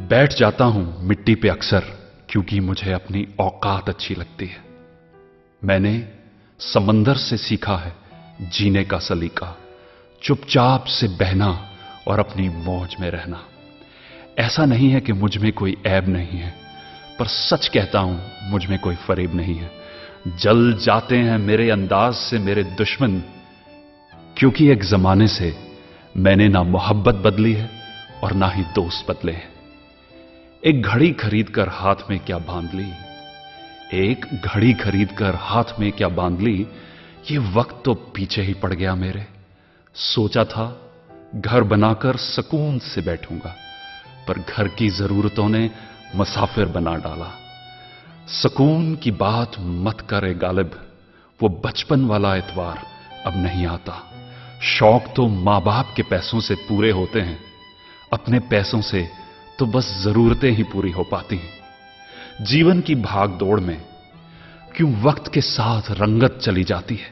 बैठ जाता हूं मिट्टी पे अक्सर, क्योंकि मुझे अपनी औकात अच्छी लगती है। मैंने समंदर से सीखा है जीने का सलीका, चुपचाप से बहना और अपनी मौज में रहना। ऐसा नहीं है कि मुझ में कोई ऐब नहीं है, पर सच कहता हूं मुझ में कोई फरेब नहीं है। जल जाते हैं मेरे अंदाज से मेरे दुश्मन, क्योंकि एक जमाने से मैंने ना मोहब्बत बदली है और ना ही दोस्त बदले हैं। एक घड़ी खरीद कर हाथ में क्या बांध ली, एक घड़ी खरीद कर हाथ में क्या बांध ली, ये वक्त तो पीछे ही पड़ गया मेरे। सोचा था घर बनाकर सुकून से बैठूंगा, पर घर की जरूरतों ने मुसाफिर बना डाला। सुकून की बात मत करे गालिब, वो बचपन वाला एतवार अब नहीं आता। शौक तो मां बाप के पैसों से पूरे होते हैं, अपने पैसों से तो बस जरूरतें ही पूरी हो पाती हैं। जीवन की भाग दौड़ में क्यों वक्त के साथ रंगत चली जाती है,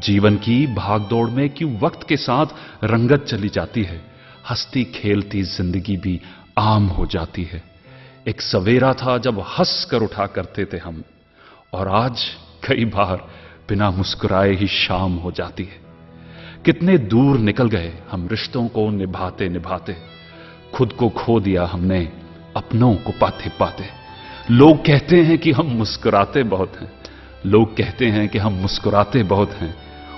जीवन की भाग दौड़ में क्यों वक्त के साथ रंगत चली जाती है। हंसती खेलती जिंदगी भी आम हो जाती है। एक सवेरा था जब हंस कर उठा करते थे हम, और आज कई बार बिना मुस्कुराए ही शाम हो जाती है। कितने दूर निकल गए हम रिश्तों को निभाते निभाते, खुद को खो दिया हमने अपनों को पाते पाते। लोग कहते हैं कि हम मुस्कुराते बहुत हैं, लोग कहते हैं कि हम मुस्कुराते बहुत हैं,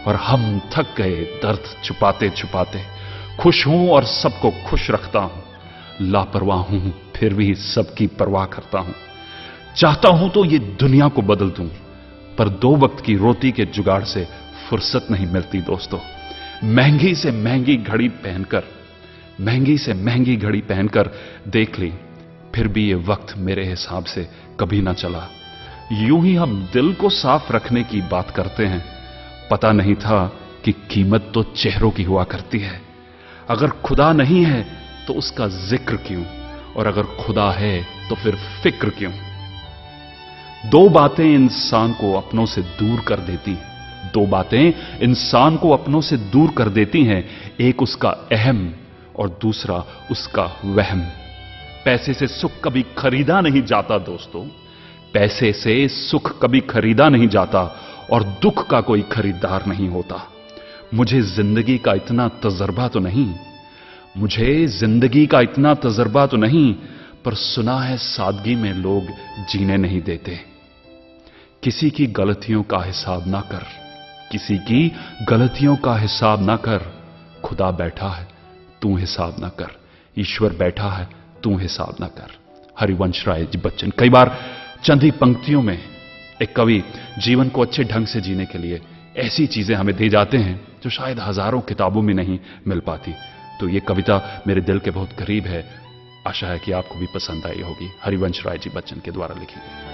और हम थक गए दर्द छुपाते छुपाते। खुश हूं और सबको खुश रखता हूं, लापरवाह हूं फिर भी सबकी परवाह करता हूं। चाहता हूं तो ये दुनिया को बदल दूं, पर दो वक्त की रोटी के जुगाड़ से फुर्सत नहीं मिलती दोस्तों। महंगी से महंगी घड़ी पहनकर, महंगी से महंगी घड़ी पहनकर देख ली, फिर भी ये वक्त मेरे हिसाब से कभी ना चला। यूं ही हम दिल को साफ रखने की बात करते हैं, पता नहीं था कि कीमत तो चेहरों की हुआ करती है। अगर खुदा नहीं है तो उसका जिक्र क्यों, और अगर खुदा है तो फिर फिक्र क्यों। दो बातें इंसान को अपनों से दूर कर देती हैं, दो बातें इंसान को अपनों से दूर कर देती हैं। एक उसका अहम और दूसरा उसका वहम। पैसे से सुख कभी खरीदा नहीं जाता दोस्तों, पैसे से सुख कभी खरीदा नहीं जाता, और दुख का कोई खरीदार नहीं होता। मुझे जिंदगी का इतना तजर्बा तो नहीं, मुझे जिंदगी का इतना तजर्बा तो नहीं, पर सुना है सादगी में लोग जीने नहीं देते। किसी की गलतियों का हिसाब ना कर, किसी की गलतियों का हिसाब ना कर। खुदा बैठा है तू हिसाब ना कर, ईश्वर बैठा है तू हिसाब ना कर। हरिवंश राय जी बच्चन। कई बार चंद ही पंक्तियों में एक कवि जीवन को अच्छे ढंग से जीने के लिए ऐसी चीजें हमें दे जाते हैं जो शायद हजारों किताबों में नहीं मिल पाती। तो ये कविता मेरे दिल के बहुत करीब है, आशा है कि आपको भी पसंद आई होगी। हरिवंश राय जी बच्चन के द्वारा लिखी गई।